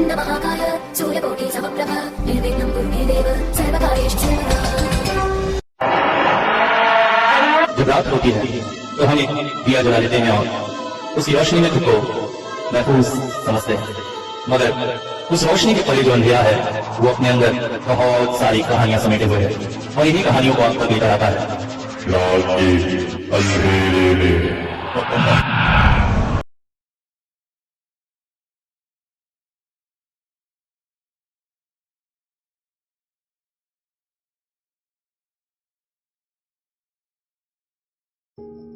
वक्रतुण्ड महाकाय सूर्यकोटि समप्रभ निर्विघ्नं कुरु मे देव सर्वकार्येषु सर्वदा। जब रात होती है तो हम एक दिया जला लेते हैं और उस रोशनी में खुद को महफूज समझते हैं, मगर उस रोशनी के परे जो अंधेरा है वो अपने अंदर बहुत सारी कहानियां समेटे हुए है और इन्हीं कहानियों को आप तक लेकर आता है। रात के अंधेरे में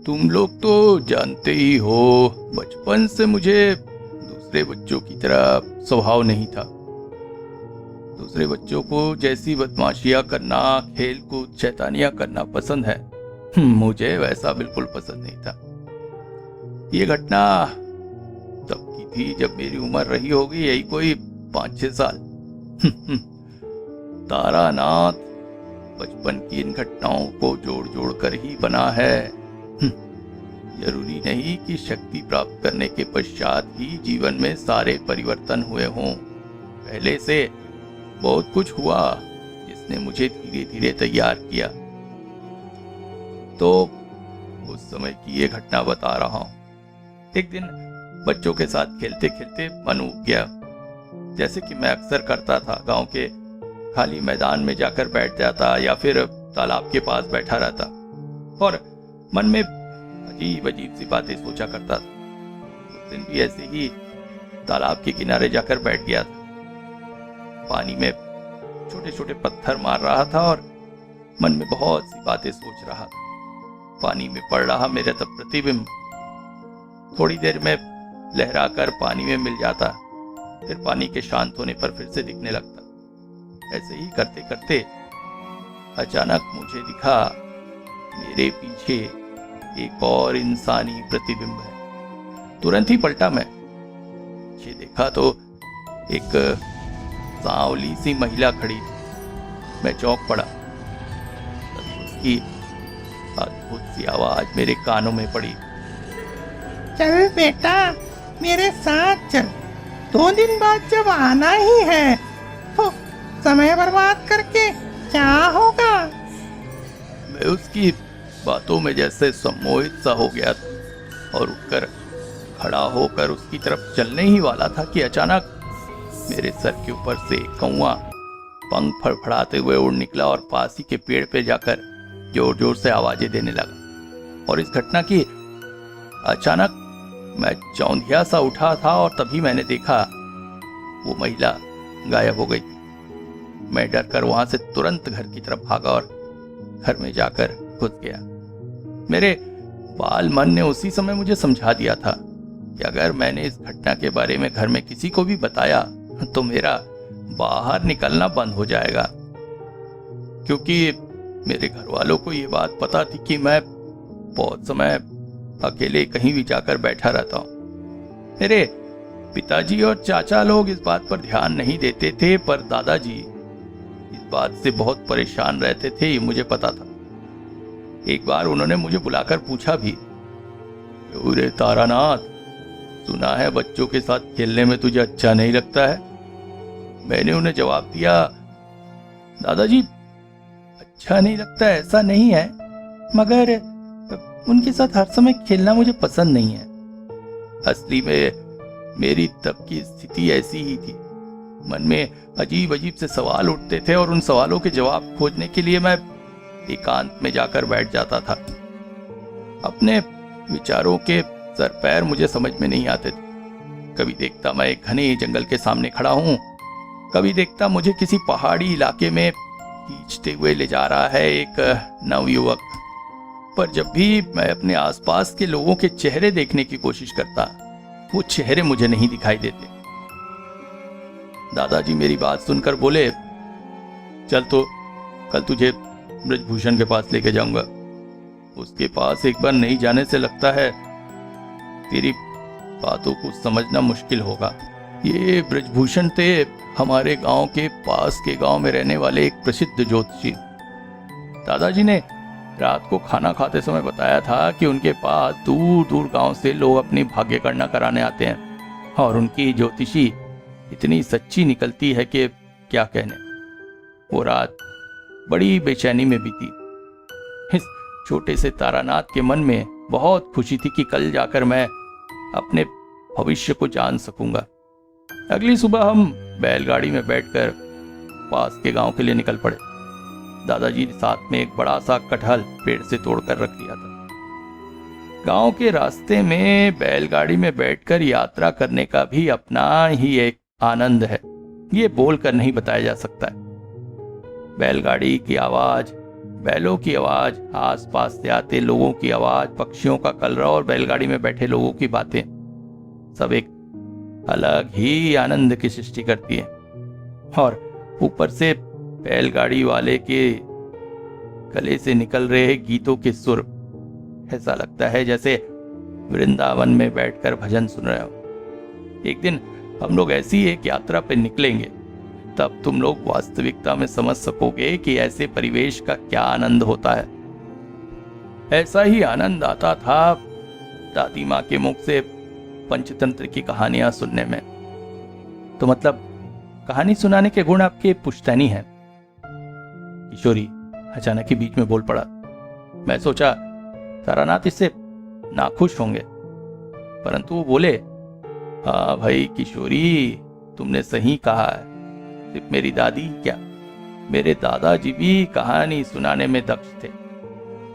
तुम लोग तो जानते ही हो, बचपन से मुझे दूसरे बच्चों की तरह स्वभाव नहीं था। दूसरे बच्चों को जैसी बदमाशियां करना, खेल कूद शैतानियां करना पसंद है, मुझे वैसा बिल्कुल पसंद नहीं था। ये घटना तब की थी जब मेरी उम्र रही होगी यही कोई 5-6 साल। तारानाथ बचपन की इन घटनाओं को जोड़ जोड़ कर ही बना है। जरूरी नहीं कि शक्ति प्राप्त करने के पश्चात ही जीवन में सारे परिवर्तन हुए हों। पहले से बहुत कुछ हुआ जिसने मुझे धीरे धीरे तैयार किया। तो उस समय की ये घटना बता रहा हूं। एक दिन बच्चों के साथ खेलते खेलते मन उब गया, जैसे कि मैं अक्सर करता था। गांव के खाली मैदान में जाकर बैठ जाता या फिर तालाब के पास बैठा रहता और मन में अजीब अजीब सी बातें सोचा करता था। उस दिन भी ऐसे ही तालाब के किनारे जाकर बैठ गया था। पानी में छोटे छोटे पत्थर मार रहा था और मन में बहुत सी बातें सोच रहा था। पानी में पड़ रहा मेरा तब प्रतिबिंब थोड़ी देर में लहराकर पानी में मिल जाता, फिर पानी के शांत होने पर फिर से दिखने लगता। ऐसे ही करते करते अचानक मुझे दिखा मेरे पीछे एक और इंसानी प्रतिबिंब है। तुरंत ही पलटा मैं। पीछे देखा तो एक सांवली सी महिला खड़ी थी। मैं चौंक पड़ा। तभी उसकी अद्भुत सी आवाज मेरे कानों में पड़ी। चल बेटा, मेरे साथ चल। 2 दिन बाद जब आना ही है तो समय बर्बाद करके क्या होगा। मैं उसकी बातों में जैसे सम्मोहित सा हो गया था और उठकर खड़ा होकर उसकी तरफ चलने ही वाला था कि अचानक मेरे सर के ऊपर से कौवा पंख फड़फड़ाते हुए उड़ निकला और पास ही के पेड़ पे जाकर जोर जोर से आवाजें देने लगा। और इस घटना की अचानक मैं चौंधिया सा उठा था और तभी मैंने देखा वो महिला गायब हो गई थी। मैं डर कर वहां से तुरंत घर की तरफ भागा और घर में जाकर घुस गया। मेरे बाल मन ने उसी समय मुझे समझा दिया था कि अगर मैंने इस घटना के बारे में घर में किसी को भी बताया तो मेरा बाहर निकलना बंद हो जाएगा, क्योंकि मेरे घर वालों को ये बात पता थी कि मैं बहुत समय अकेले कहीं भी जाकर बैठा रहता हूँ। मेरे पिताजी और चाचा लोग इस बात पर ध्यान नहीं देते थे, पर दादाजी इस बात से बहुत परेशान रहते थे, ये मुझे पता था। एक बार उन्होंने मुझे बुलाकर पूछा भी, "अरे तारानाथ, सुना है बच्चों के साथ खेलने में तुझे अच्छा नहीं लगता है?" मैंने उन्हें जवाब दिया, "दादाजी, अच्छा नहीं लगता ऐसा नहीं है, मगर उनके साथ हर समय खेलना मुझे पसंद नहीं है। असली में मेरी तब की स्थिति ऐसी ही थी। मन में अजीब अजीब से सवाल उठते थे और उन सवालों के जवाब खोजने के लिए मैं एकांत में जाकर बैठ जाता था। अपने विचारों के सर पैर मुझे समझ में नहीं आते थे। कभी देखता मैं एक घने जंगल के सामने खड़ा हूं, कभी देखता मुझे किसी पहाड़ी इलाके में खींचते हुए ले जा रहा है एक नवयुवक। पर जब भी मैं अपने आसपास के लोगों के चेहरे देखने की कोशिश करता, वो चेहरे मुझे नहीं दिखाई देते। दादाजी मेरी बात सुनकर बोले, "चल तो कल तुझे ब्रजभूषण के पास लेके जाऊंगा। उसके पास एक बार नहीं जाने से लगता है तेरी बातों को समझना मुश्किल होगा। ये ब्रजभूषण थे हमारे गांव के पास के गांव में रहने वाले एक प्रसिद्ध ज्योतिषी। दादाजी ने रात को खाना खाते समय बताया था कि उनके पास दूर दूर गांव से लोग अपनी भाग्य गणना कराने आते हैं और उनकी ज्योतिषी इतनी सच्ची निकलती है कि क्या कहने। वो रात बड़ी बेचैनी में बीती। इस छोटे से तारानाथ के मन में बहुत खुशी थी कि कल जाकर मैं अपने भविष्य को जान सकूंगा। अगली सुबह हम बैलगाड़ी में बैठकर पास के गांव के लिए निकल पड़े। दादाजी ने साथ में एक बड़ा सा कटहल पेड़ से तोड़कर रख दिया था। गांव के रास्ते में बैलगाड़ी में बैठकर यात्रा करने का भी अपना ही एक आनंद है, ये बोलकर नहीं बताया जा सकता है। बैलगाड़ी की आवाज, बैलों की आवाज, आसपास से आते लोगों की आवाज, पक्षियों का कलरव और बैलगाड़ी में बैठे लोगों की बातें सब एक अलग ही आनंद की सृष्टि करती है। और ऊपर से बैलगाड़ी वाले के गले से निकल रहे गीतों के सुर, ऐसा लगता है जैसे वृंदावन में बैठकर भजन सुन रहे हो। एक दिन हम लोग ऐसी एक यात्रा पर निकलेंगे, तब तुम लोग वास्तविकता में समझ सकोगे कि ऐसे परिवेश का क्या आनंद होता है। ऐसा ही आनंद आता था दादी माँ के मुख से पंचतंत्र की कहानियां सुनने में। तो मतलब कहानी सुनाने के गुण आपके पुश्तैनी हैं। किशोरी अचानक ही बीच में बोल पड़ा। मैं सोचा तारानाथ इससे नाखुश होंगे, परंतु वो बोले, हाँ भाई किशोरी, तुमने सही कहा है। सिर्फ मेरी दादी क्या, मेरे दादाजी भी कहानी सुनाने में दक्ष थे।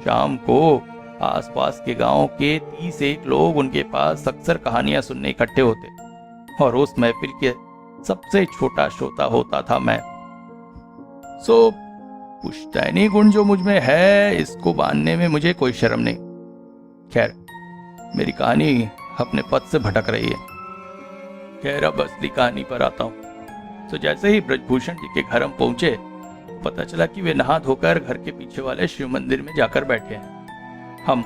शाम को आसपास के गांव के 30 लोग उनके पास अक्सर कहानियां सुनने इकट्ठे होते और उस महफिल के सबसे छोटा श्रोता होता था मैं। सो पुश्तैनी गुण जो मुझ में है, इसको बांधने में मुझे कोई शर्म नहीं। खैर, मेरी कहानी अपने पद से भटक रही है। खैर, अब असली कहानी पर आता हूं। तो जैसे ही ब्रजभूषण जी के घर हम पहुंचे, पता चला कि वे नहा धोकर घर के पीछे वाले शिव मंदिर में जाकर बैठे हैं। हम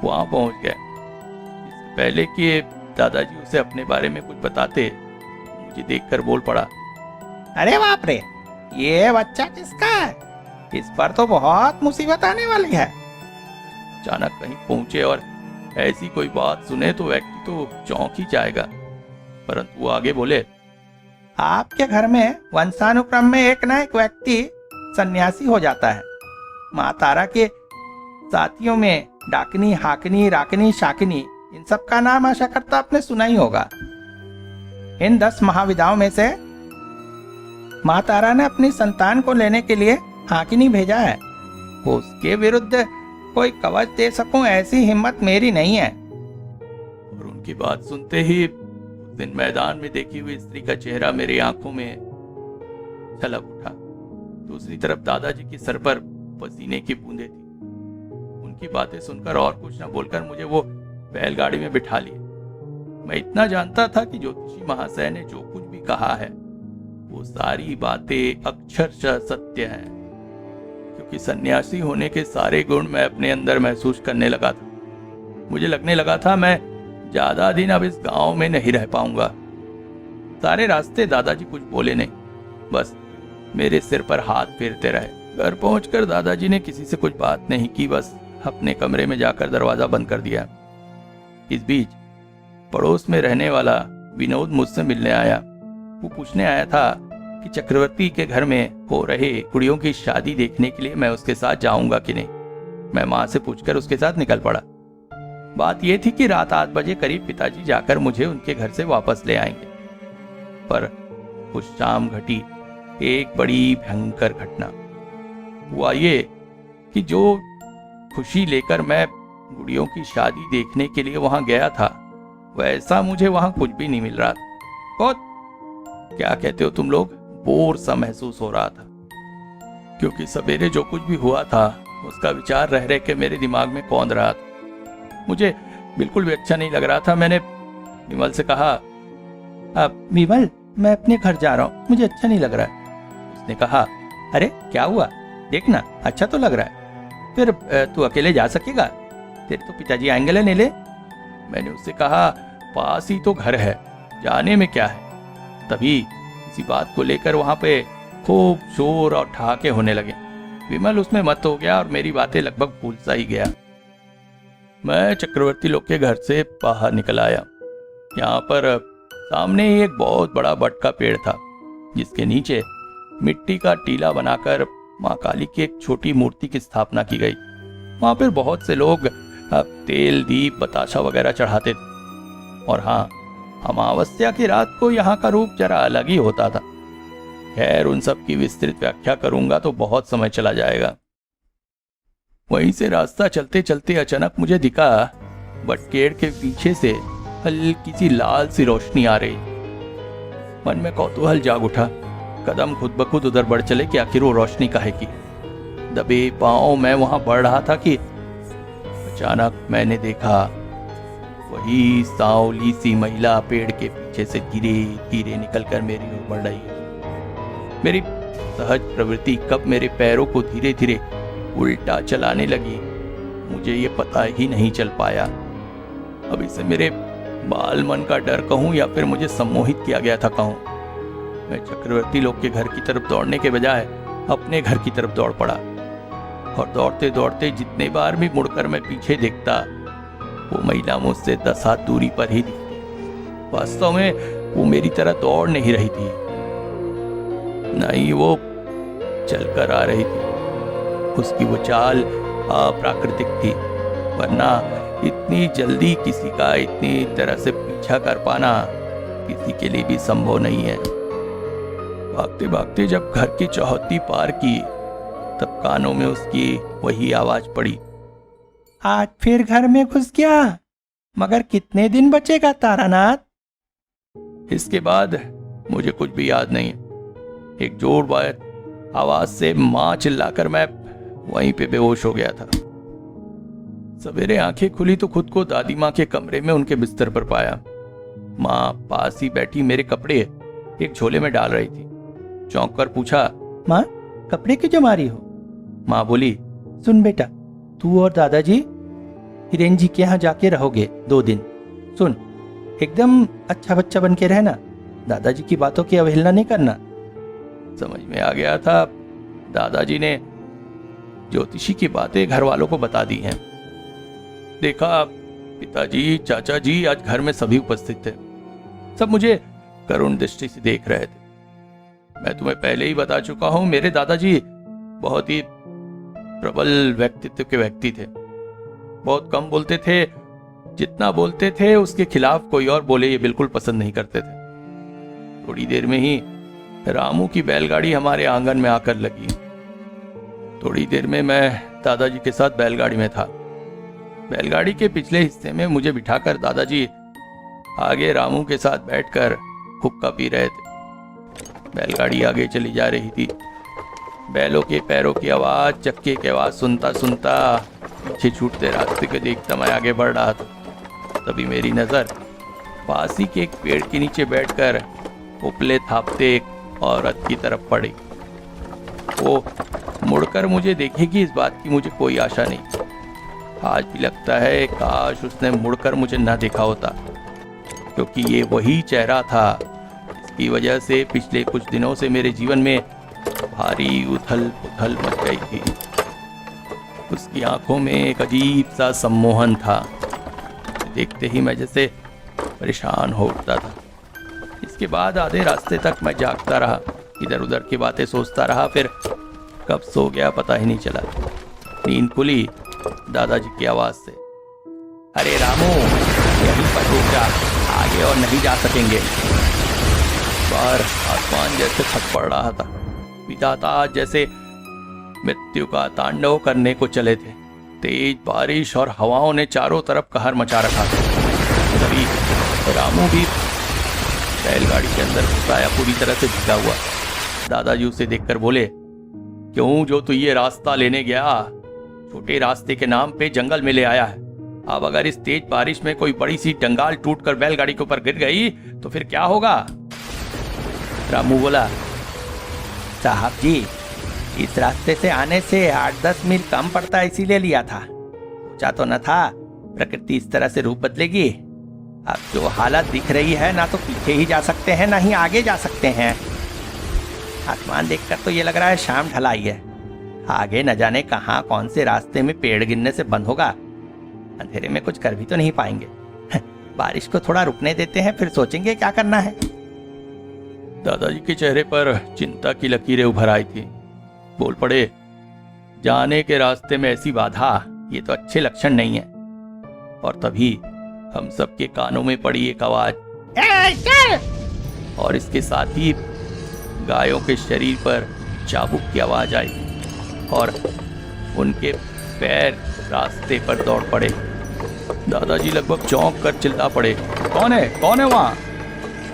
वहां पहुंच गए। इससे पहले कि दादाजी उसे अपने बारे में कुछ बताते, मुझे देखकर बोल पड़ा, अरे बाप रे, ये बच्चा किसका है? इस पर तो बहुत मुसीबत आने वाली है। अचानक कहीं पहुंचे और ऐसी कोई बात सुने तो व्यक्ति तो चौंक ही जाएगा। परंतु वो आगे बोले, आपके घर में वंशानुक्रम में एक न एक व्यक्ति सन्यासी हो जाता है। माँ तारा के साथियों में डाकनी, हाकनी, राकनी, शाकिनी, इन सब का नाम आशा करता आपने सुना ही होगा। इन 10 महाविदाओं में से माँ तारा ने अपनी संतान को लेने के लिए हाकिनी भेजा है। उसके विरुद्ध कोई कवच दे सकूं ऐसी हिम्मत मेरी नहीं है। और उनकी बात सुनते ही उस दिन मैदान में देखी हुई स्त्री का चेहरा मेरी आंखों में छलक उठा। दूसरी तरफ दादाजी के सर पर पसीने की बूंदें थी। उनकी बातें सुनकर और कुछ न बोलकर मुझे वो बैलगाड़ी में बिठा लिए। मैं इतना जानता था कि ज्योतिषी महाशय ने जो कुछ भी कहा है वो सारी बातें अक्षरशः सत्य हैं, क्योंकि सन्यासी होने के सारे गुण मैं अपने अंदर महसूस करने लगा था। मुझे लगने लगा था मैं ज्यादा दिन अब इस गांव में नहीं रह पाऊंगा। सारे रास्ते दादाजी कुछ बोले नहीं, बस मेरे सिर पर हाथ फेरते रहे। घर पहुंचकर दादाजी ने किसी से कुछ बात नहीं की, बस अपने कमरे में जाकर दरवाजा बंद कर दिया। इस बीच पड़ोस में रहने वाला विनोद मुझसे मिलने आया। वो पूछने आया था कि चक्रवर्ती के घर में हो रहे कुड़ियों की शादी देखने के लिए मैं उसके साथ जाऊंगा कि नहीं। मैं माँ से पूछकर उसके साथ निकल पड़ा। बात यह थी कि रात 8 बजे करीब पिताजी जाकर मुझे उनके घर से वापस ले आएंगे। पर उस शाम घटी एक बड़ी भयंकर घटना। हुआ ये कि जो खुशी लेकर मैं गुड़ियों की शादी देखने के लिए वहां गया था, वैसा मुझे वहां कुछ भी नहीं मिल रहा था। बहुत, क्या कहते हो तुम लोग, बोर सा महसूस हो रहा था। क्योंकि सवेरे जो कुछ भी हुआ था उसका विचार रह रह के मेरे दिमाग में कौंध रहा था। मुझे बिल्कुल भी अच्छा नहीं लग रहा था। मैंने विमल से कहा, अब विमल, मैं अपने घर जा रहा हूँ, मुझे अच्छा नहीं लग रहा है। उसने कहा, अरे क्या हुआ, देखना अच्छा तो लग रहा है। फिर तू अकेले जा सकेगा? तेरे तो पिताजी आएंगे लेने ले। मैंने उससे कहा, पास ही तो घर है, जाने में क्या है। तभी इसी बात को लेकर वहां पे खूब शोर और ठहाके होने लगे। विमल उसमें मत हो गया और मेरी बातें लगभग भूल सा ही गया। मैं चक्रवर्ती लोग के घर से बाहर निकल आया। यहाँ पर सामने ही एक बहुत बड़ा बट का पेड़ था, जिसके नीचे मिट्टी का टीला बनाकर माँ काली की एक छोटी मूर्ति की स्थापना की गई। वहां पर बहुत से लोग तेल, दीप, बताशा वगैरह चढ़ाते थे। और हाँ, अमावस्या की रात को यहाँ का रूप जरा अलग ही होता था। खैर, उन सब की विस्तृत व्याख्या करूंगा तो बहुत समय चला जाएगा। वहीं से रास्ता चलते चलते अचानक मुझे दिखा बटकेड़ के पीछे से हल्की सी लाल सी रोशनी आ रही। मन में कौतूहल जाग उठा। कदम खुद ब खुद उधर बढ़ चले कि आखिर वो रोशनी काहे की। दबे पांव मैं वहां बढ़ रहा था कि अचानक मैंने देखा वही सांवली सी महिला पेड़ के पीछे से धीरे धीरे निकलकर मेरी ओर बढ़ रही है। मेरी सहज प्रवृत्ति कब मेरे पैरों को धीरे धीरे उल्टा चलाने लगी, मुझे ये पता ही नहीं चल पाया। अब इसे मेरे बाल मन का डर कहूं या फिर मुझे सम्मोहित किया गया था कहूं। मैं चक्रवर्ती लोग के घर की तरफ दौड़ने के बजाय अपने घर की तरफ दौड़ पड़ा। और दौड़ते दौड़ते जितने बार भी मुड़कर मैं पीछे देखता, वो महिला मुझसे 10 हाथ दूरी पर ही दिखती। वास्तव में वो मेरी तरह दौड़ नहीं रही थी, नहीं, वो चलकर आ रही थी। उसकी वो चाल अप्राकृतिक थी, वरना इतनी जल्दी किसी का इतनी तरह से पीछा कर पाना किसी के लिए भी संभव नहीं है। भागते भागते जब घर की चौहद्दी पार की, तब कानों में उसकी वही आवाज पड़ी, आज फिर घर में घुस गया, मगर कितने दिन बचेगा तारानाथ? इसके बाद मुझे कुछ भी याद नहीं। एक जोरदार आवाज से मां चिल्लाकर मैं वहीं पे बेहोश हो गया था। सवेरे आंखें खुली तो खुद को दादी माँ के कमरे में उनके बिस्तर पर पाया। माँ पास ही बैठी मेरे कपड़े एक झोले में डाल रही थी। चौंक कर पूछा, माँ, कपड़े क्यों जमा रही हो? माँ बोली, सुन बेटा, तू और दादाजी हिरेन जी के यहाँ जाके रहोगे 2 दिन। सुन, एकदम अच्छा बच्चा बन के रहना, दादाजी की बातों की अवहेलना नहीं करना। समझ में आ गया था दादाजी ने ज्योतिषी की बातें घर वालों को बता दी हैं। देखा, पिताजी, चाचा जी, आज घर में सभी उपस्थित थे। सब मुझे करुण दृष्टि से देख रहे थे। मैं तुम्हें पहले ही बता चुका हूं, मेरे दादाजी बहुत ही प्रबल व्यक्तित्व के व्यक्ति थे। बहुत कम बोलते थे, जितना बोलते थे उसके खिलाफ कोई और बोले ये बिल्कुल पसंद नहीं करते थे। थोड़ी देर में ही रामू की बैलगाड़ी हमारे आंगन में आकर लगी। थोड़ी देर में मैं दादाजी के साथ बैलगाड़ी में था। बैलगाड़ी के पिछले हिस्से में मुझे बिठाकर दादाजी आगे रामू के साथ बैठकर हुक्का पी रहे थे। बैलगाड़ी आगे चली जा रही थी। बैलों के पैरों की आवाज, चक्के की आवाज सुनता सुनता पीछे छूटते रास्ते को देखता मैं आगे बढ़ रहा था। तभी मेरी नजर पास ही के एक पेड़ के नीचे बैठकर उपले थापते एक औरत की तरफ पड़ी। वो मुड़कर मुझे देखेगी इस बात की मुझे कोई आशा नहीं। आज भी लगता है काश उसने मुड़कर मुझे न देखा होता, क्योंकि ये वही चेहरा था जिसकी वजह से पिछले कुछ दिनों से मेरे जीवन में भारी उथल पुथल मच गई थी। उसकी आंखों में एक अजीब सा सम्मोहन था। देखते ही मैं जैसे परेशान हो उठता था। इसके बाद आधे रास्ते तक मैं जागता रहा, इधर उधर की बातें सोचता रहा। फिर कब सो गया पता ही नहीं चला। नींद खुली दादाजी की आवाज से, अरे रामू, यहीं पर रुक जा, आगे और नहीं जा सकेंगे। बाहर आसमान जैसे थक पड़ रहा था। विधाता जैसे मृत्यु का तांडव करने को चले थे। तेज बारिश और हवाओं ने चारों तरफ कहर मचा रखा था। तभी रामू भी बैलगाड़ी के अंदर घुसाया, पूरी तरह से भिगा हुआ। दादाजी उसे देखकर बोले, क्यों, जो तू ये रास्ता लेने गया, छोटे रास्ते के नाम पे जंगल में ले आया है। अब अगर इस तेज बारिश में कोई बड़ी सी डंगाल टूटकर बैलगाड़ी के ऊपर गिर गई तो फिर क्या होगा? रामू बोला, साहब जी, इस रास्ते से आने से 8-10 मील कम पड़ता, इसीलिए लिया था। सोचा तो न था प्रकृति इस तरह से रूप बदलेगी। अब जो हालत दिख रही है, ना तो पीछे ही जा सकते हैं ना ही आगे जा सकते हैं। आसमान देखकर तो ये लग रहा है शाम ढलाई है। आगे न जाने कहाँ कौन से रास्ते में पेड़ गिरने से बंद होगा। अंधेरे में कुछ कर भी तो नहीं पाएंगे। बारिश को थोड़ा रुकने देते हैं, फिर सोचेंगे क्या करना है। दादाजी के चेहरे पर चिंता की लकीरें उभर आई थी। बोल पड़े, जाने के रास्ते में ऐसी बाधा, ये तो अच्छे लक्षण नहीं है। और तभी हम सबके कानों में पड़ी एक आवाज, और इसके साथ ही गायों के शरीर पर चाबुक की आवाज आई और उनके पैर रास्ते पर दौड़ पड़े। दादाजी लगभग चौंक कर चिल्ला पड़े, कौन है वहां?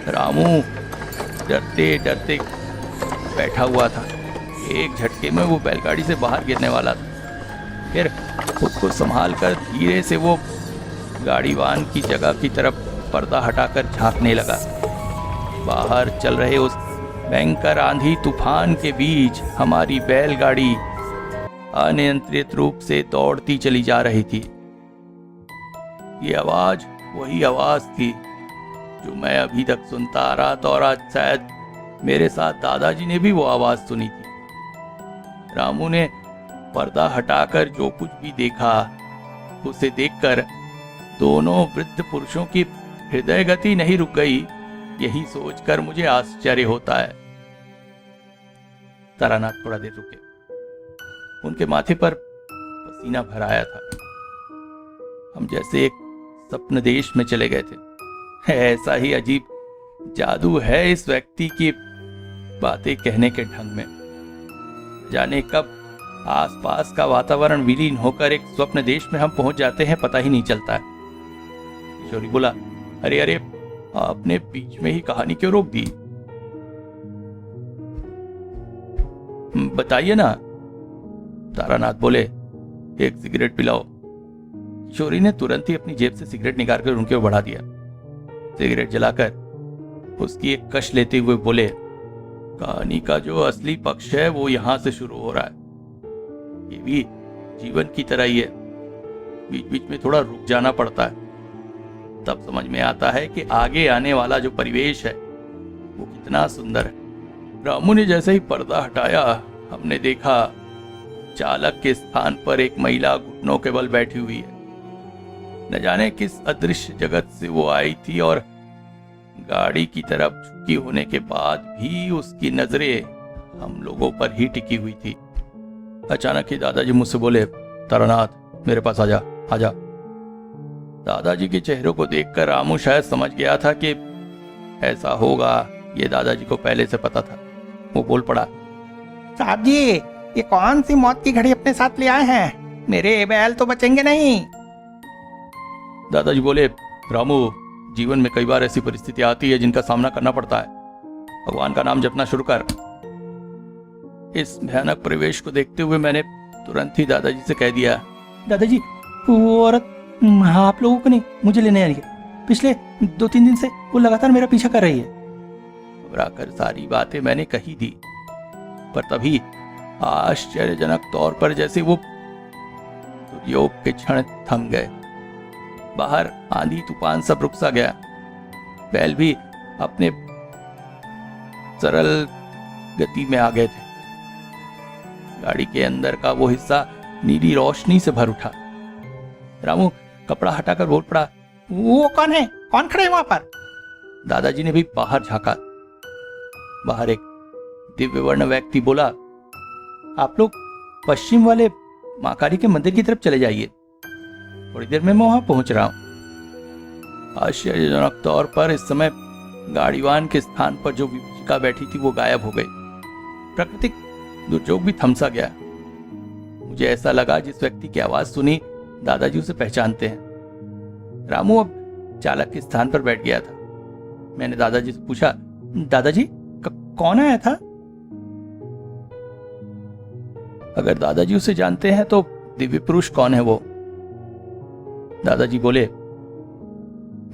रामू डरते डरते बैठा हुआ था। एक झटके में वो बैलगाड़ी से बाहर गिरने वाला था। फिर खुद को संभाल कर धीरे से वो गाड़ीवान की जगह की तरफ पर्दा हटाकर झांकने लगा। बाहर चल रहे उस भयंकर आंधी तूफान के बीच हमारी बैलगाड़ी अनियंत्रित रूप से दौड़ती चली जा रही थी। ये आवाज वही आवाज थी जो मैं अभी तक सुनता आ रहा था, और आज शायद मेरे साथ दादाजी ने भी वो आवाज सुनी थी। रामू ने पर्दा हटाकर जो कुछ भी देखा, उसे देखकर दोनों वृद्ध पुरुषों की हृदय गति नहीं रुक गई, यही सोचकर मुझे आश्चर्य होता है। तारानाथ थोड़ा देर रुके। उनके माथे पर पसीना भर आया था। हम जैसे एक सपन देश में चले गए थे। ऐसा ही अजीब जादू है इस व्यक्ति की बातें कहने के ढंग में। जाने कब आसपास का वातावरण विलीन होकर एक स्वप्न देश में हम पहुंच जाते हैं, पता ही नहीं चलता है। किशोरी बोला, अरे अरे, आपने बीच में ही कहानी क्यों रोक दी? बताइए ना। तारानाथ बोले, एक सिगरेट पिलाओ। किशोरी ने तुरंत ही अपनी जेब से सिगरेट निकालकर उनके ओर बढ़ा दिया। सिगरेट जलाकर उसकी एक कश लेते हुए बोले, कहानी का जो असली पक्ष है वो यहां से शुरू हो रहा है। ये भी जीवन की तरह ही है, बीच बीच में थोड़ा रुक जाना पड़ता है, तब समझ में आता है कि आगे आने वाला जो परिवेश है वो कितना सुंदर है। रामू ने जैसे ही पर्दा हटाया, हमने देखा चालक के स्थान पर एक महिला घुटनों के बल बैठी हुई है। न जाने किस अदृश्य जगत से वो आई थी, और गाड़ी की तरफ झुकी होने के बाद भी उसकी नजरें हम लोगों पर ही टिकी हुई थी। अचानक ही दादाजी मुझसे बोले, तारानाथ मेरे पास आजा आजा। दादाजी के चेहरों को देखकर रामू शायद समझ गया था कि ऐसा होगा, ये दादाजी को पहले से पता था। वो बोल पड़ा, साहब जी, ये कौन सी मौत की घड़ी अपने साथ ले आए हैं? मेरे बैल तो बचेंगे नहीं। दादाजी बोले, रामू, जीवन में कई बार ऐसी परिस्थिति आती है जिनका सामना करना पड़ता है। भगवान का नाम जपना शुरू कर। इस भयानक परिवेश को देखते हुए मैंने तुरंत ही दादाजी से कह दिया, दादाजी, वो औरत आप लोगों को नहीं, मुझे लेने आ रही है। पिछले 2-3 दिन से वो लगातार मेरा पीछा कर रही है। घबराकर सारी बातें मैंने कही दी, पर तभी आश्चर्यजनक तौर पर जैसे वो दुर्योग के क्षण थम गए। बाहर आंधी तूफान सब रुक सा गया। बैल भी अपने सरल गति में आ गए थे। गाड़ी के अंदर का वो हिस्सा नीली रोशनी से भर उठा। रामू कपड़ा हटाकर बोल पड़ा, वो कौन है? कौन खड़े हैं वहां पर? दादाजी ने भी बाहर झांका। बाहर एक दिव्य वर्ण व्यक्ति बोला, आप लोग पश्चिम वाले मां काली के मंदिर की तरफ चले जाइए, थोड़ी देर में मैं वहां पहुंच रहा हूं। आश्चर्यजनक तौर पर इस समय गाड़ीवान के स्थान पर जो विभीषिका बैठी थी वो गायब हो गई। प्राकृतिक दुर्योग भी थमसा गया। मुझे ऐसा लगा जिस व्यक्ति की आवाज सुनी दादाजी उसे पहचानते हैं। रामू अब चालक के स्थान पर बैठ गया था। मैंने दादाजी से पूछा, दादाजी कौन आया था? अगर दादाजी उसे जानते हैं तो दिव्य पुरुष कौन है वो? दादाजी बोले,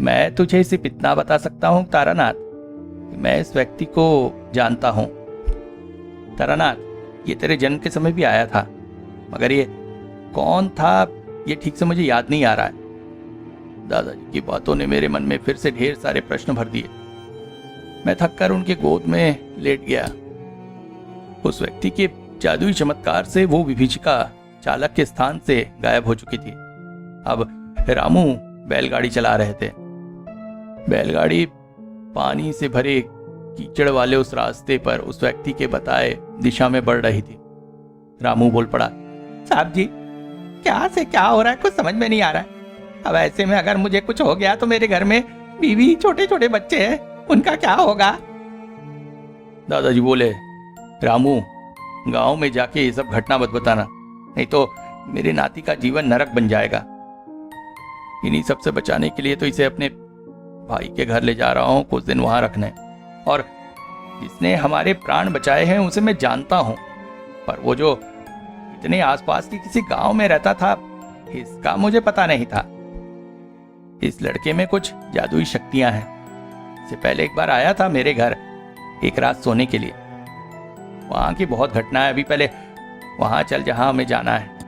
मैं तुझे सिर्फ इतना बता सकता हूं तारानाथ, मैं इस व्यक्ति को जानता हूं। तारानाथ, ये तेरे जन्म के समय भी आया था, मगर ये कौन था ये ठीक से मुझे याद नहीं आ रहा है। दादाजी की बातों ने मेरे मन में फिर से ढेर सारे प्रश्न भर दिए। मैं थककर उनके गोद में लेट गया। उस व्यक्ति के जादुई चमत्कार से वो विभीषिका चालक के स्थान से गायब हो चुकी थी। अब रामू बैलगाड़ी चला रहे थे। बैलगाड़ी पानी से भरे कीचड़ वाले उस रास्ते पर उस व्यक्ति के बताए दिशा में बढ़ रही थी। रामू बोल पड़ा, साहब जी, क्या से क्या हो रहा है, कुछ समझ में नहीं आ रहा है। अब ऐसे में अगर मुझे कुछ हो गया तो मेरे घर में बीवी, छोटे छोटे बच्चे हैं, उनका क्या होगा? दादाजी बोले, रामू, गांव में जाके ये सब घटना मत बताना, नहीं तो मेरे नाती का जीवन नरक बन जाएगा। इन्हीं सब से बचाने के लिए तो इसे अपने भाई के घर ले जा रहा हूं, कुछ दिन वहां रखने। और जिसने हमारे प्राण बचाए हैं उसे मैं जानता हूं, पर वो जो इतने आसपास की किसी गांव में रहता था, इसका मुझे पता नहीं था। इस लड़के में कुछ जादुई शक्तियां हैं। इससे पहले एक बार आया था मेरे घर एक रात सोने के लिए। वहां की बहुत घटना है, अभी पहले वहां चल जहां हमें जाना है।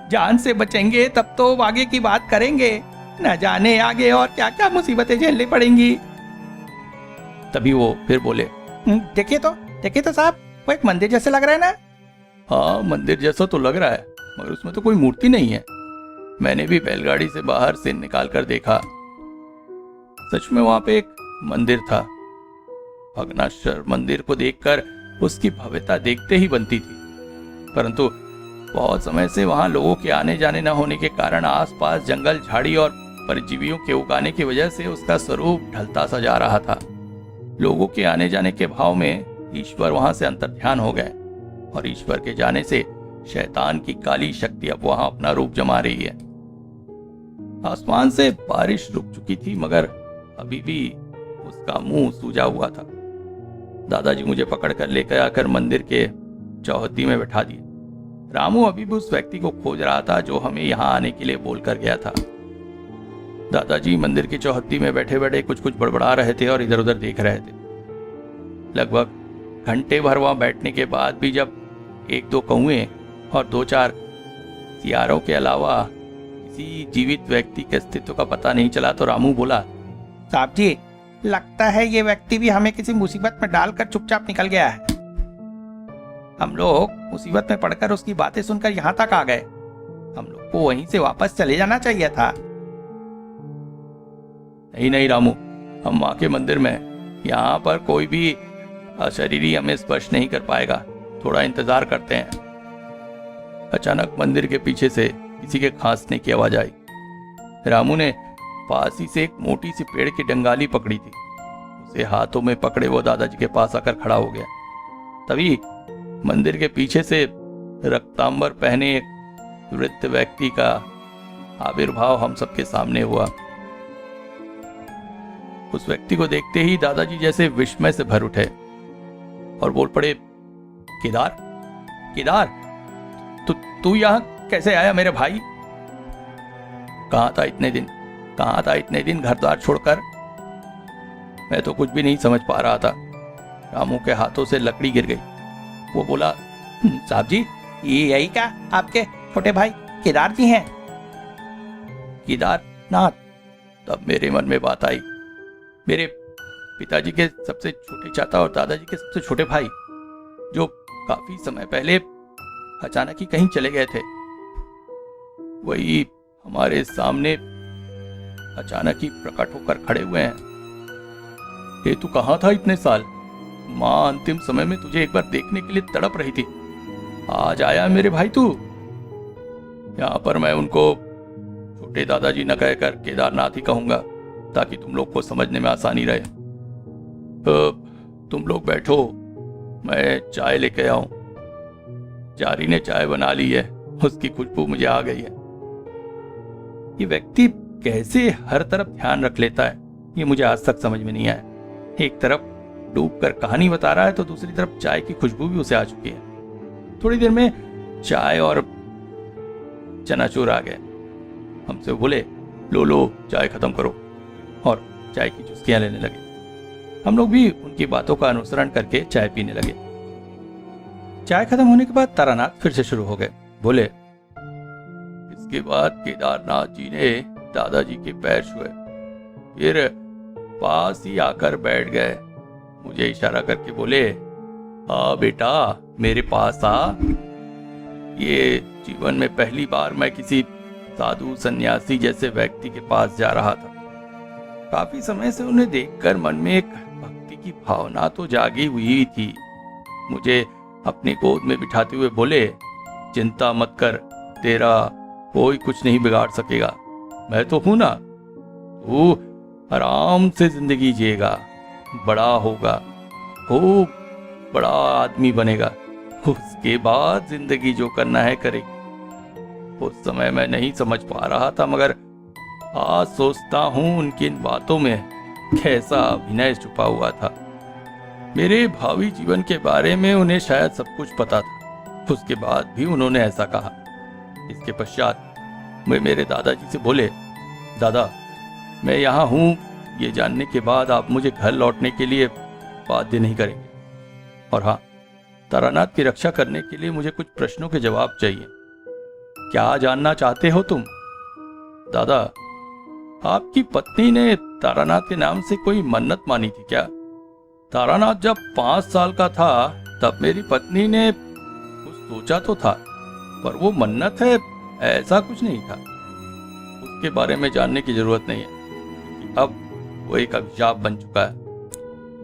जान से बचेंगे तब तो आगे की बात करेंगे, न जाने आगे और क्या क्या मुसीबतें झेलनी पड़ेंगी। तभी वो फिर बोले, देखिए तो साहब, वो एक मंदिर जैसे लग रहा है ना? हाँ, मंदिर जैसा तो लग रहा है, मगर उसमें तो कोई मूर्ति नहीं है। मैंने भी बैलगाड़ी से बाहर से निकाल कर देखा, सच में वहां पे एक मंदिर था। भगनाश्वर मंदिर को देखकर उसकी भव्यता देखते ही बनती थी, परंतु बहुत समय से वहां लोगों के आने जाने न होने के कारण आसपास जंगल, झाड़ी और परजीवियों के उगाने की वजह से उसका स्वरूप ढलता सा जा रहा था। लोगों के आने जाने के भाव में ईश्वर वहां से अंतर्ध्यान हो गए, और ईश्वर के जाने से शैतान की काली शक्ति अब वहां अपना रूप जमा रही है। आसमान से बारिश रुक चुकी थी, मगर अभी भी उसका मुंह सूजा हुआ था। दादाजी मुझे पकड़कर लेकर आकर मंदिर के चौहद्दी में बैठा दिए। रामू अभी भी उस व्यक्ति को खोज रहा था जो हमें यहाँ आने के लिए बोलकर गया था। दादाजी मंदिर की चौहद्दी में बैठे बैठे कुछ कुछ बड़बड़ा रहे थे और इधर उधर देख रहे थे। लगभग घंटे भर वहां बैठने के बाद भी जब एक दो कौए और दो चार सियारों के अलावा किसी जीवित व्यक्ति के अस्तित्व का पता नहीं चला, तो रामू बोला, साहब जी, लगता है ये व्यक्ति भी हमें किसी मुसीबत में डालकर चुपचाप निकल गया है। हम लोग मुसीबत में पड़कर उसकी बातें सुनकर यहाँ तक आ गए। हम लोग को वहीं से वापस चले जाना चाहिए था। नहीं रामू, हम माँ के मंदिर में, यहाँ पर कोई भी अशरीरी हमें स्पर्श नहीं कर पाएगा। थोड़ा इंतजार करते हैं। अचानक मंदिर के पीछे से किसी के खांसने की आवाज आई। रामू ने पास ही से एक मोटी सी पेड़ की डंगाली पकड़ी थी। उसे हाथों में पकड़े वो दादाजी के पास आकर खड़ा हो गया। तभी मंदिर के पीछे से रक्तांबर पहने एक वृद्ध व्यक्ति का आविर्भाव हम सबके सामने हुआ। उस व्यक्ति को देखते ही दादाजी जैसे विस्मय से भर उठे और बोल पड़े, केदार, केदार, तू यहाँ कैसे आया मेरे भाई? कहाँ था इतने दिन घर द्वार छोड़कर? मैं तो कुछ भी नहीं समझ पा रहा था। रामू के हाथों से लकड़ी गिर गई। वो बोला, साहब जी, ये यही क्या आपके छोटे भाई केदार जी हैं? केदारनाथ? तब मेरे मन में बात आई। मेरे पिताजी के सबसे छोटे चाचा और दादाजी के सबसे छोटे भाई, जो काफी समय पहले अचानक ही कहीं चले गए थे, वही हमारे सामने अचानक ही प्रकट होकर खड़े हुए हैं। ये तू कहाँ था इतने साल? माँ अंतिम समय में तुझे एक बार देखने के लिए तड़प रही थी। आज आया मेरे भाई तू। यहाँ पर मैं उनको छोटे दादाजी न कहकर केदारनाथ ही कहूंगा, ताकि तुम लोग को समझने में आसानी रहे। तुम लोग बैठो, मैं चाय लेके आऊं। जारी ने चाय बना ली है, उसकी खुशबू मुझे आ गई है। ये व्यक्ति कैसे हर तरफ ध्यान रख लेता है, ये मुझे आज तक समझ में नहीं आया। एक तरफ डूब कर कहानी बता रहा है तो दूसरी तरफ चाय की खुशबू भी उसे आ चुकी है। थोड़ी देर में चाय और चनाचूर आ गए। हमसे बोले, लो चाय खत्म करो, और चाय की चुस्कियां लेने लगे। हम लोग भी उनकी बातों का अनुसरण करके चाय पीने लगे। चाय खत्म होने के बाद तारानाथ फिर से शुरू हो गए। बोले, इसके बाद केदारनाथ जी ने दादाजी के पैर छुए, फिर पास ही आकर बैठ गए। मुझे इशारा करके बोले, आ बेटा, मेरे पास आ। ये जीवन में पहली बार मैं किसी साधु सन्यासी जैसे व्यक्ति के पास जा रहा था। काफी समय से उन्हें देखकर मन में एक भक्ति की भावना तो जागी हुई थी। मुझे अपनी गोद में बिठाते हुए बोले, चिंता मत कर, तेरा कोई कुछ नहीं बिगाड़ सकेगा, मैं तो हूं ना। तू आराम से जिंदगी जिएगा, बड़ा होगा, खूब बड़ा आदमी बनेगा, उसके बाद जिंदगी जो करना है करेगी। उस समय मैं नहीं समझ पा रहा था, मगर आज सोचता हूं उनकी इन बातों में कैसा अभिनय छुपा हुआ था। मेरे भावी जीवन के बारे में उन्हें शायद सब कुछ पता था, उसके बाद भी उन्होंने ऐसा कहा। इसके पश्चात वे मेरे दादाजी से बोले, दादा मैं यहाँ हूँ ये जानने के बाद आप मुझे घर लौटने के लिए बाध्य नहीं करेंगे, और हाँ, तारानाथ की रक्षा करने के लिए मुझे कुछ प्रश्नों के जवाब चाहिए। क्या जानना चाहते हो तुम? दादा, आपकी पत्नी ने तारानाथ के नाम से कोई मन्नत मानी थी क्या? तारानाथ जब 5 साल का था तब मेरी पत्नी ने कुछ सोचा तो था, पर वो मन्नत है ऐसा कुछ नहीं था। उसके बारे में जानने की जरूरत नहीं है, अब वो एक अभिशाप बन चुका है।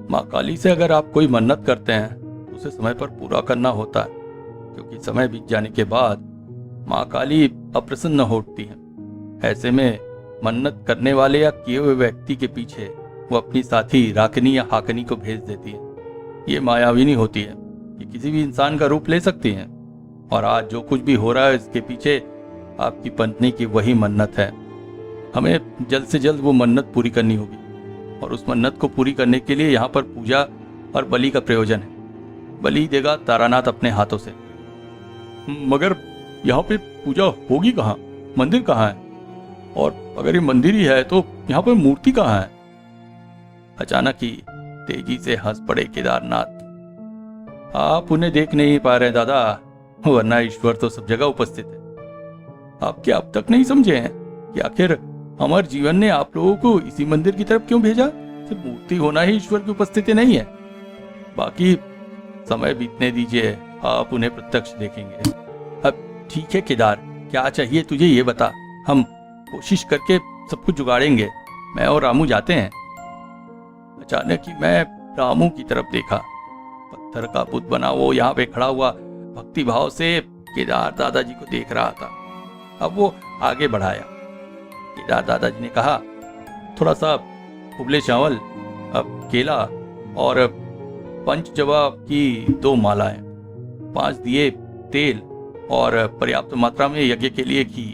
माँ काली से अगर आप कोई मन्नत करते हैं तो उसे समय पर पूरा करना होता है, क्योंकि समय बीत जाने के बाद माँ काली अप्रसन्न हो उठती हैं। ऐसे में मन्नत करने वाले या किए हुए व्यक्ति के पीछे वो अपनी साथी राकनी या हाकनी को भेज देती है। ये मायाविनी होती है, ये किसी भी इंसान का रूप ले सकती हैं। और आज जो कुछ भी हो रहा है इसके पीछे आपकी पत्नी की वही मन्नत है। हमें जल्द से जल्द वो मन्नत पूरी करनी होगी, और उस मन्नत को पूरी करने के लिए यहाँ पर पूजा और बलि का प्रयोजन है। बलि देगा तारानाथ अपने हाथों से। मगर यहाँ पे पूजा होगी कहाँ? मंदिर कहाँ है? और अगर ये मंदिर ही है तो यहाँ पर मूर्ति कहाँ है? अचानक ही तेजी से हंस पड़े केदारनाथ। आप उन्हें देख नहीं पा रहे दादा, वरना ईश्वर तो सब जगह उपस्थित है। आप क्या अब तक नहीं समझे हैं कि आखिर अमर जीवन ने आप लोगों को इसी मंदिर की तरफ क्यों भेजा? सिर्फ मूर्ति होना ही ईश्वर की उपस्थिति नहीं है। बाकी समय बीतने दीजिए, आप उन्हें प्रत्यक्ष देखेंगे। अब ठीक है केदार, क्या चाहिए तुझे ये बता, हम कोशिश करके सब कुछ जुगाड़ेंगे। मैं और रामू जाते हैं। अचानक ही मैं रामू की तरफ देखा। पत्थर का बुत बना वो यहाँ पे खड़ा हुआ भक्ति भाव से केदार दादाजी को देख रहा था। अब वो आगे बढ़ाया। केदार दादाजी ने कहा, थोड़ा सा उबले चावल, अब केला और 5 जवा की 2 मालाएं, 5 दिए तेल और पर्याप्त मात्रा में यज्ञ के लिए घी,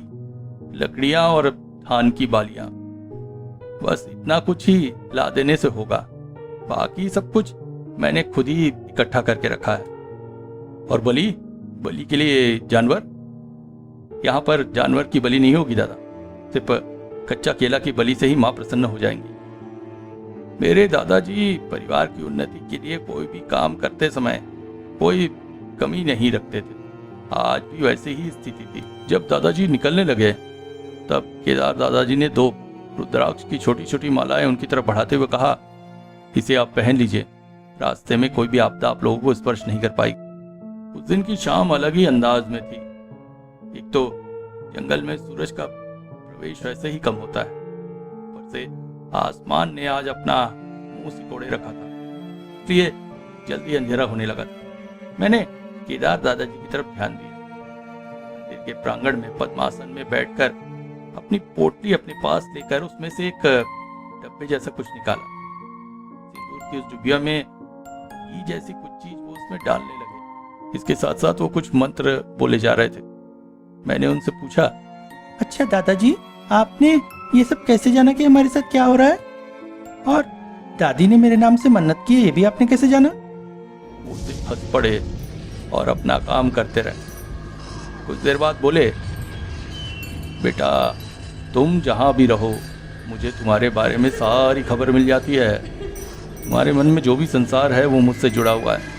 लकड़ियां और धान की बालियां। बस इतना कुछ ही ला देने से होगा। बाकी सब कुछ मैंने खुद ही इकट्ठा करके रखा है। और बलि के लिए जानवर? यहाँ पर जानवर की बलि नहीं होगी दादा, सिर्फ कच्चा केला की बलि से ही माँ प्रसन्न हो जाएंगी। मेरे दादाजी परिवार की उन्नति के लिए कोई भी काम करते समय कोई कमी नहीं रखते थे। आज भी वैसे ही स्थिति थी। जब दादाजी निकलने लगे तब केदार दादाजी ने 2 रुद्राक्ष की छोटी छोटी मालाएं उनकी तरफ बढ़ाते हुए कहा, इसे आप पहन लीजिए, रास्ते में कोई भी आपदा आप लोगों को स्पर्श नहीं कर पाई। उस दिन की शाम अलग ही अंदाज में थी। एक तो जंगल में सूरज का प्रवेश वैसे ही कम होता है, ऊपर से आसमान ने आज अपना मुंह सिकोड़े रखा था, इसलिए जल्दी अंधेरा होने लगा था। मैंने केदार दादाजी की तरफ ध्यान दिया। मंदिर के प्रांगण में पद्मासन में बैठकर अपनी पोटली अपने पास लेकर उसमें से एक डब्बे जैसा कुछ निकाला। सिंदूर की उस डुबिया में घी जैसी कुछ चीज वो उसमें डालने लगे। इसके साथ साथ वो कुछ मंत्र बोले जा रहे थे। मैंने उनसे पूछा, अच्छा दादाजी, आपने ये सब कैसे जाना कि हमारे साथ क्या हो रहा है? और दादी ने मेरे नाम से मन्नत की है, ये भी आपने कैसे जाना? वो सिर्फ हंस पड़े और अपना काम करते रहे। कुछ देर बाद बोले, बेटा तुम जहाँ भी रहो मुझे तुम्हारे बारे में सारी खबर मिल जाती है। तुम्हारे मन में जो भी संसार है वो मुझसे जुड़ा हुआ है।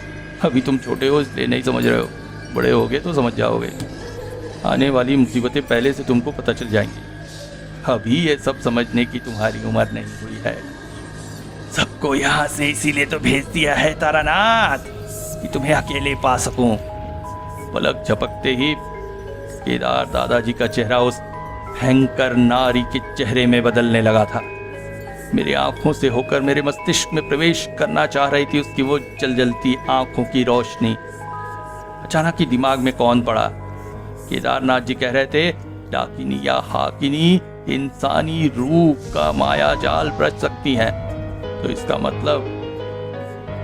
अभी तुम छोटे हो इसलिए नहीं समझ रहे हो, बड़े होगे तो समझ जाओगे। आने वाली मुसीबतें पहले से तुमको पता चल जाएंगी। अभी ये सब समझने की तुम्हारी उम्र नहीं हुई है। सबको यहाँ से इसीलिए तो भेज दिया है तारानाथ कि तुम्हें अकेले पा सकूं। पलक झपकते ही केदार दादाजी का चेहरा उस भयंकर नारी के चेहरे में बदलने लगा था। मेरी आंखों से होकर मेरे मस्तिष्क में प्रवेश करना चाह रही थी उसकी वो जलजलती आंखों की रोशनी। अचानक ही दिमाग में कौन पड़ा। केदारनाथ जी कह रहे थे, डाकिनी या हाकिनी इंसानी रूप का माया जाल रच सकती हैं। तो इसका मतलब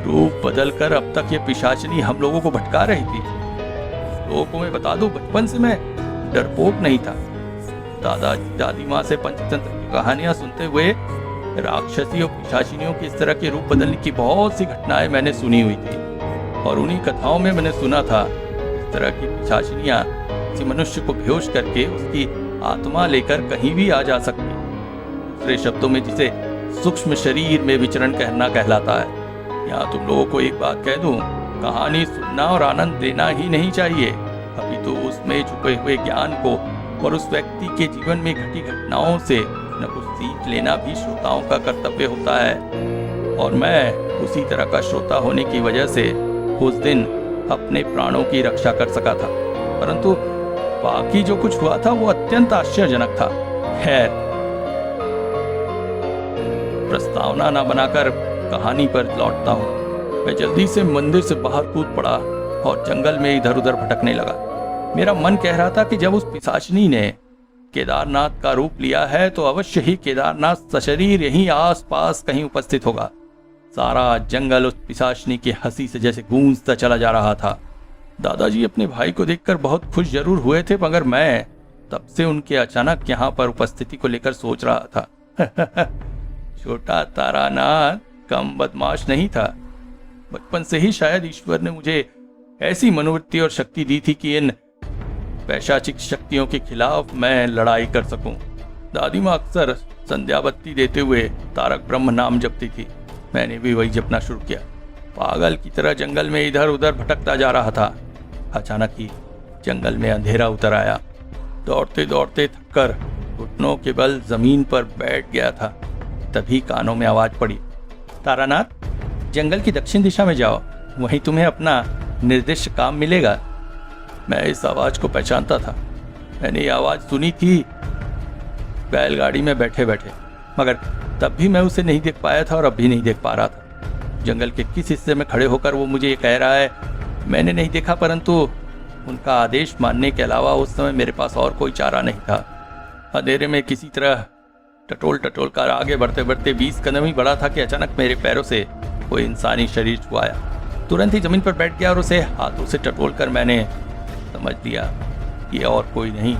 रूप बदलकर अब तक ये पिशाचिनी हम लोगों को भटका रही थी। लोगों को मैं बता दूं, बचपन से मैं डरपोक नहीं था। दादा दादी माँ से पंचतंत्र की कहानियां सुनते हुए राक्षसी और पिशाचिनियों की इस तरह के रूप बदलने की बहुत सी घटनाएं मैंने सुनी हुई थी, और उन्हीं कथाओं में मैंने सुना था इस तरह की पिशाचिनियां किसी मनुष्य को बेहोश करके उसकी आत्मा लेकर कहीं भी आ जा सकती। दूसरे शब्दों में जिसे सूक्ष्म शरीर में विचरण कहना कहलाता है। यहाँ तुम लोगों को एक बात कह दूं, कहानी सुनना और आनंद देना ही नहीं चाहिए, अभी तो उसमें छुपे हुए ज्ञान को और उस व्यक्ति के जीवन में घटी घटनाओं से न कुछ सीख लेना भी श्रोताओं का कर्तव्य होता है। और मैं उसी तरह का श्रोता होने की वजह से उस दिन अपने प्राणों की रक्षा कर सका था, परंतु बाकी जो कुछ हुआ था वो अत्यंत आश्चर्यजनक था। खैर, प्रस्तावना न बनाकर कहानी पर लौटता हूँ। मैं जल्दी से मंदिर से बाहर कूद पड़ा और जंगल में इधर उधर भटकने लगा। मेरा मन कह रहा था कि जब उस पिशाचिनी ने केदारनाथ का रूप लिया है तो अवश्य ही केदारनाथ सशरीर यहीं आस पास कहीं उपस्थित होगा। सारा जंगल उस पिशाचिनी की हंसी से जैसे गूंजता चला जा रहा था। दादाजी अपने भाई को देखकर बहुत खुश जरूर हुए थे, मगर मैं तब से उनके अचानक यहाँ पर उपस्थिति को लेकर सोच रहा था। छोटा तारानाथ कम बदमाश नहीं था। बचपन से ही शायद ईश्वर ने मुझे ऐसी मनोवृत्ति और शक्ति दी थी कि इन पैशाचिक शक्तियों के खिलाफ मैं लड़ाई कर सकूं। दादी माँ अक्सर संध्या बत्ती देते हुए तारक ब्रह्म नाम जपती थी। मैंने भी वही जपना शुरू किया। पागल की तरह जंगल में इधर उधर भटकता जा रहा था। अचानक ही जंगल में अंधेरा उतर आया। दौड़ते दौड़ते थककर घुटनों के बल जमीन पर बैठ गया था। तभी कानों में आवाज पड़ी, तारानाथ, जंगल की दक्षिण दिशा में जाओ, वहीं तुम्हें अपना निर्दिष्ट काम मिलेगा। मैं इस आवाज को पहचानता था। मैंने ये आवाज सुनी थी बैलगाड़ी में बैठे बैठे, मगर तब भी मैं उसे नहीं देख पाया था और अब भी नहीं देख पा रहा था। जंगल के किस हिस्से में खड़े होकर वो मुझे ये कह रहा है मैंने नहीं देखा, परंतु उनका आदेश मानने के अलावा उस समय मेरे पास और कोई चारा नहीं था। अंधेरे में किसी तरह टटोल टटोल कर आगे बढ़ते बढ़ते 20 कदम ही बढ़ा था कि अचानक मेरे पैरों से कोई इंसानी शरीर छुआया। तुरंत ही जमीन पर बैठ गया और उसे हाथों से टटोल कर मैंने समझ लिया ये और कोई नहीं,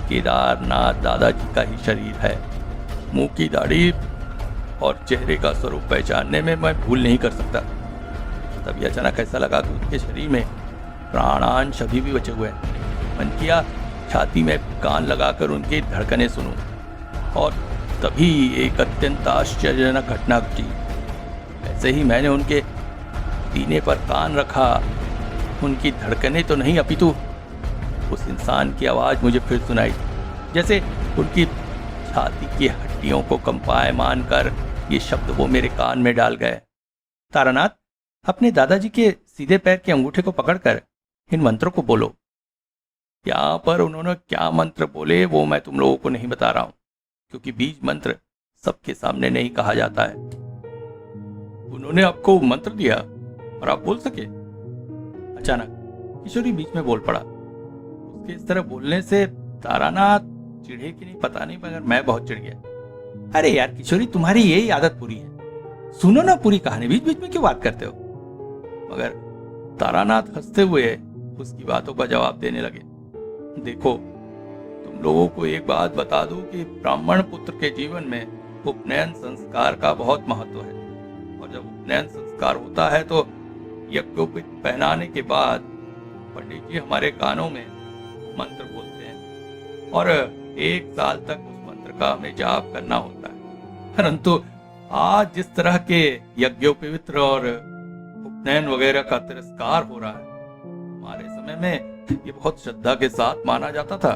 केदारनाथ दादाजी का ही शरीर है। मुंह की दाढ़ी और चेहरे का स्वरूप पहचानने में मैं भूल नहीं कर सकता। तभी अचानक ऐसा लगा कि उनके शरीर में प्राणांश अभी भी बचे हुए हैं। मन किया छाती में कान लगाकर उनकी धड़कनें सुनूं, और तभी एक अत्यंत आश्चर्यजनक घटना घटी। ऐसे ही मैंने उनके सीने पर कान रखा। उनकी धड़कनें तो नहीं, अपितु उस इंसान की आवाज मुझे फिर सुनाई, जैसे उनकी छाती की हड्डियों को कंपायमान कर ये शब्द वो मेरे कान में डाल गए, तारानाथ, अपने दादाजी के सीधे पैर के अंगूठे को पकड़कर इन मंत्रों को बोलो। यहाँ पर उन्होंने क्या मंत्र बोले वो मैं तुम लोगों को नहीं बता रहा हूं, क्योंकि बीज मंत्र सबके सामने नहीं कहा जाता है। उन्होंने आपको मंत्र दिया और आप बोल सके? अचानक किशोरी बीच में बोल पड़ा। उसके इस तरह बोलने से तारानाथ चिढ़े कि नहीं पता नहीं, मगर मैं बहुत चिढ़ गया। अरे यार किशोरी, तुम्हारी यही आदत पूरी है, सुनो ना पूरी कहानी, बीच बीच में क्यों बात करते हो? मगर तारानाथ हंसते हुए उसकी बातों का जवाब देने लगे। देखो, तुम लोगों को एक बात बता दूं कि ब्राह्मण पुत्र के जीवन में उपनयन संस्कार का बहुत महत्व है, और जब उपनयन संस्कार होता है तो यज्ञोपवीत पहनाने के बाद पंडित जी हमारे कानों में मंत्र बोलते हैं, और 1 साल तक उस मंत्र का हमें जाप करना होता है। परंतु आज जिस तरह के यज्ञोपवीत और उपनयन वगैरह का तिरस्कार हो रहा है, हमारे समय में ये बहुत श्रद्धा के साथ माना जाता था।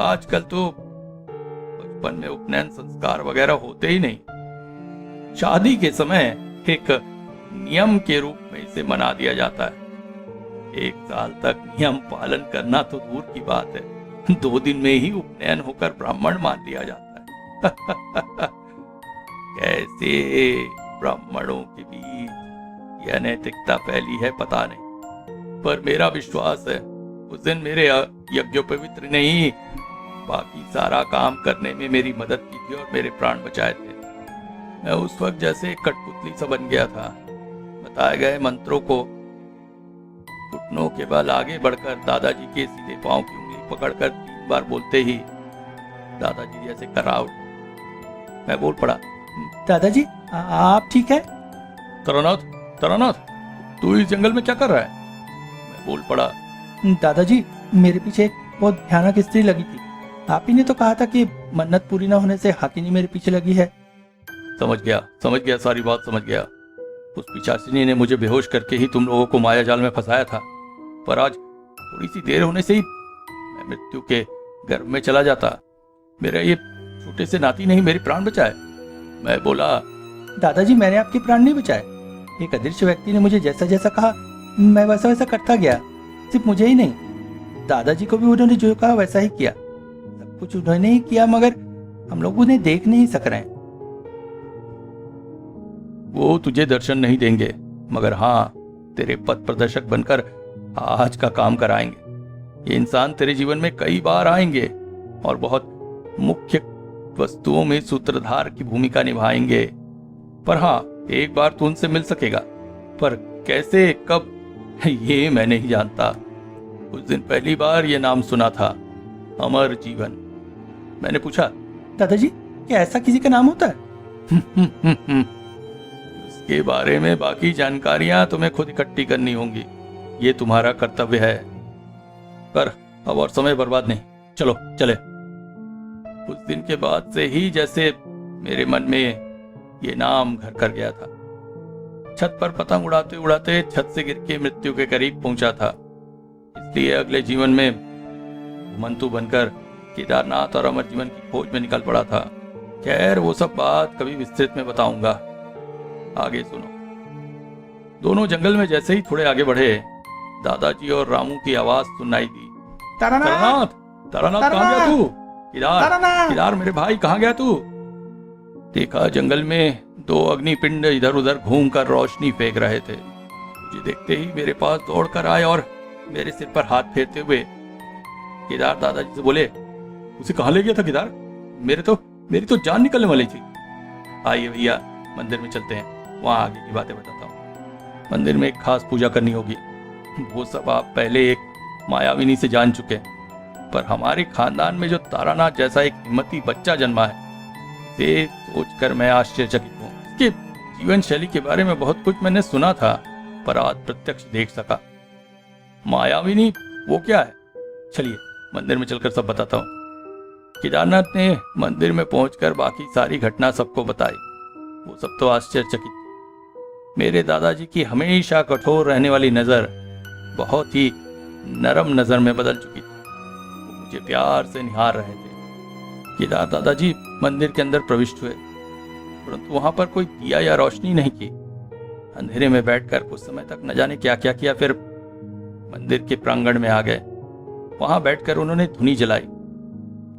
आजकल तो बचपन में उपनयन संस्कार वगैरह होते ही नहीं। शादी के समय एक नियम के रूप में इसे मना दिया जाता है। 1 साल तक नियम पालन करना तो दूर की बात है, 2 दिन में ही उपनयन होकर ब्राह्मण मान लिया जाता है। कैसे ब्राह्मणों के बीच यह नैतिकता फैली है पता नहीं, पर मेरा विश्वास है उस दिन मेरे यज्ञोपवित्र ने ही बाकी सारा काम करने में मेरी मदद की थी और मेरे प्राण बचाए थे। मैं उस वक्त जैसे एक कठपुतली सा बन गया था। बताए गए मंत्रों को घुटनों के बल आगे बढ़कर दादाजी के सीधे पांव की उंगली पकड़कर 3 बार बोलते ही दादाजी जैसे करा उठे। मैं बोल पड़ा, दादाजी आप ठीक है? तारानाथ, तारानाथ, तू इस जंगल में क्या कर रहा है? मैं बोल पड़ा, दादाजी मेरे पीछे एक बहुत भयानक स्त्री लगी थी। आप ही ने तो कहा था कि मन्नत पूरी ना होने से हाकिनी मेरे पीछे लगी है। समझ गया, सारी बात समझ गया। उस पिशाचिनी ने मुझे बेहोश करके ही तुम लोगों को माया जाल में फंसाया था, पर आज थोड़ी सी देर होने से ही मैं मृत्यु के गर्भ में चला जाता। मेरा ये छोटे से नाती नहीं मेरे प्राण बचाए। मैं बोला, दादाजी मैंने आपके प्राण नहीं बचाए। एक अदृश्य व्यक्ति ने मुझे जैसा जैसा कहा मैं वैसा वैसा करता गया। सिर्फ मुझे ही नहीं, दादाजी को भी उन्होंने जो कहा वैसा ही किया। सब कुछ उन्होंने ही किया, मगर हम लोग उन्हें देख नहीं सक रहे हैं। वो तुझे दर्शन नहीं देंगे, मगर हाँ तेरे पथ प्रदर्शक बनकर आज का काम कराएंगे। ये इंसान तेरे जीवन में कई बार आएंगे और बहुत मुख्य वस्तुओं में सूत्रधार की भूमिका निभाएंगे। पर हाँ, एक बार तू उनसे मिल सकेगा, पर कैसे, कब, ये मैं नहीं जानता। कुछ दिन पहली बार ये नाम सुना था, अमर जीवन। मैंने पूछा, दादाजी क्या ऐसा किसी का नाम होता है? उसके बारे में बाकी जानकारियां तुम्हें खुद इकट्ठी करनी होंगी, ये तुम्हारा कर्तव्य है। पर अब और समय बर्बाद नहीं, चलो चले। उस दिन के बाद से ही जैसे मेरे मन में ये नाम घर कर गया था। छत पर पतंग उड़ाते उड़ाते छत से गिर के मृत्यु के करीब पहुंचा था, इसलिए अगले जीवन में घुमंतु बनकर केदारनाथ और अमर जीवन की खोज में निकल पड़ा था। खैर वो सब बात कभी विस्तृत में बताऊंगा, आगे सुनो। दोनों जंगल में जैसे ही थोड़े आगे बढ़े, दादाजी और रामू की आवाज सुनाई दी। तारानाथ, तारानाथ कहाँ गया तू? केदार मेरे भाई कहाँ गया तू? देखा जंगल में 2 अग्निपिंड इधर उधर घूमकर रोशनी फेंक रहे थे। मुझे देखते ही मेरे पास दौड़कर आए और मेरे सिर पर हाथ फेरते हुए केदार दादाजी से बोले, उसे कहाँ ले गया था केदार? मेरी तो जान निकलने वाली थी। आइए भैया मंदिर में चलते हैं, वहां आगे की बातें बताता हूँ। मंदिर में एक खास पूजा करनी होगी। वो सब आप पहले एक मायाविनी से जान चुके हैं, पर हमारे खानदान में जो तारानाथ जैसा एक हिम्मती बच्चा जन्मा है, से सोचकर मैं आश्चर्यचकित हूँ। इसके जीवन शैली के बारे में बहुत कुछ मैंने सुना था, पर आज प्रत्यक्ष देख सका। मायाविनी वो क्या है? चलिए मंदिर में चलकर सब बताता हूँ। केदारनाथ ने मंदिर में पहुंचकर बाकी सारी घटना सबको बताई। वो सब तो आश्चर्यचकित थे। मेरे दादाजी की हमेशा कठोर रहने वाली नजर बहुत ही नरम नजर में बदल चुकी थी। वो मुझे प्यार से निहार रहे थे। केदार दादाजी मंदिर के अंदर प्रविष्ट हुए, परंतु वहां पर कोई दिया या रोशनी नहीं की। अंधेरे में बैठकर कुछ समय तक न जाने क्या क्या किया, फिर मंदिर के प्रांगण में आ गए। वहां बैठकर उन्होंने धुनी जलाई।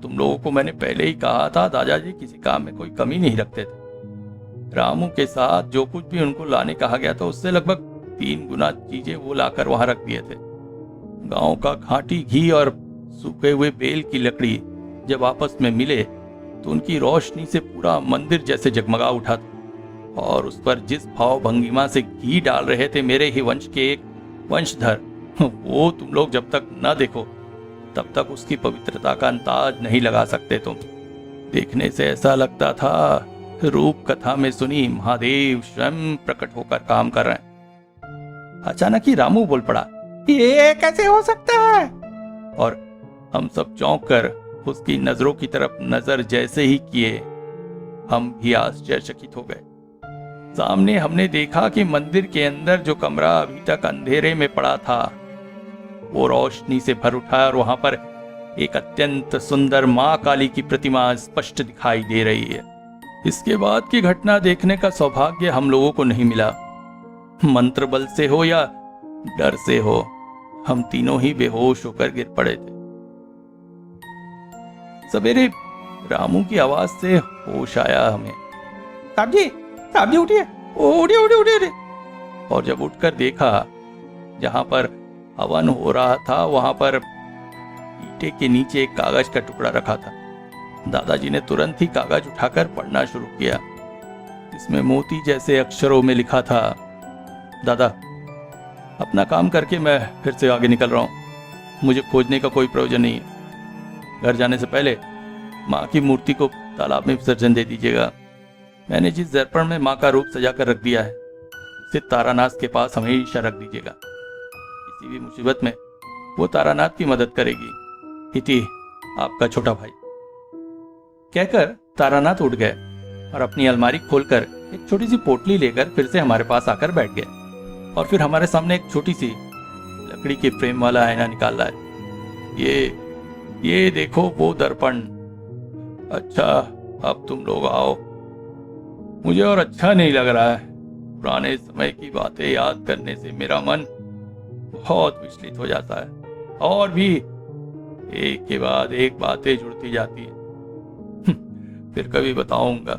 तुम लोगों को मैंने पहले ही कहा था, दादाजी किसी काम में कोई कमी नहीं रखते थे। रामू के साथ जो कुछ भी उनको लाने कहा गया था, उससे लगभग 3 गुना चीजें वो लाकर वहां रख दिए थे। गांव का खाटी घी और सूखे हुए बेल की लकड़ी जब आपस में मिले तो उनकी रोशनी से पूरा मंदिर जैसे जगमगा उठा था। और उस पर जिस भाव भंगिमा से घी डाल रहे थे मेरे ही वंश के एक वंशधर, वो तुम लोग जब तक न देखो तब तक उसकी पवित्रता का अंदाज नहीं लगा सकते तुम। देखने से ऐसा लगता था रूप कथा में सुनी महादेव स्वयं प्रकट होकर काम कर रहे हैं। अचानक ही रामू बोल पड़ा, ये कैसे हो सकता है? और हम सब चौंक कर उसकी नजरों की तरफ नजर जैसे ही किए, हम भी आश्चर्यचकित हो गए। सामने हमने देखा कि मंदिर के अंदर जो कमरा अभी तक अंधेरे में पड़ा था, वो रोशनी से भर उठा और वहां पर एक अत्यंत सुंदर मां काली की प्रतिमा स्पष्ट दिखाई दे रही है। इसके बाद की घटना देखने का सौभाग्य हम लोगों को नहीं मिला। मंत्र बल से हो या डर से हो, हम तीनों ही बेहोश होकर गिर पड़े थे। सवेरे रामू की आवाज से होश आया हमें। साहब जी उठिए, उठिए उठिए उठिए उठिए। और जब उठकर देखा, जहां पर हवन हो रहा था वहां पर ईंटे के नीचे एक कागज का टुकड़ा रखा था। दादाजी ने तुरंत ही कागज उठाकर पढ़ना शुरू किया। इसमें मोती जैसे अक्षरों में लिखा था, दादा, अपना काम करके मैं फिर से आगे निकल रहा हूं, मुझे खोजने का कोई प्रयोजन नहीं है। घर जाने से पहले माँ की मूर्ति को तालाब में विसर्जन दे दीजिएगा। मैंने जिस दर्पण में माँ का रूप सजाकर रख दिया है, उसे तारानाथ के पास हमेशा रख दीजिएगा। किसी भी मुसीबत में वो तारानाथ की मदद करेगी। इति आपका छोटा भाई। कहकर तारानाथ उठ गए और अपनी अलमारी खोलकर एक छोटी सी पोटली लेकर फिर से हमारे पास आकर बैठ गए। और फिर हमारे सामने एक छोटी सी लकड़ी के फ्रेम वाला आईना निकाल रहा है। ये देखो वो दर्पण। अच्छा, अब तुम लोग आओ। मुझे और अच्छा नहीं लग रहा है। पुराने समय की बातें याद करने से मेरा मन बहुत विचलित हो जाता है और भी एक के बाद एक बातें जुड़ती जाती हैं। फिर कभी बताऊंगा।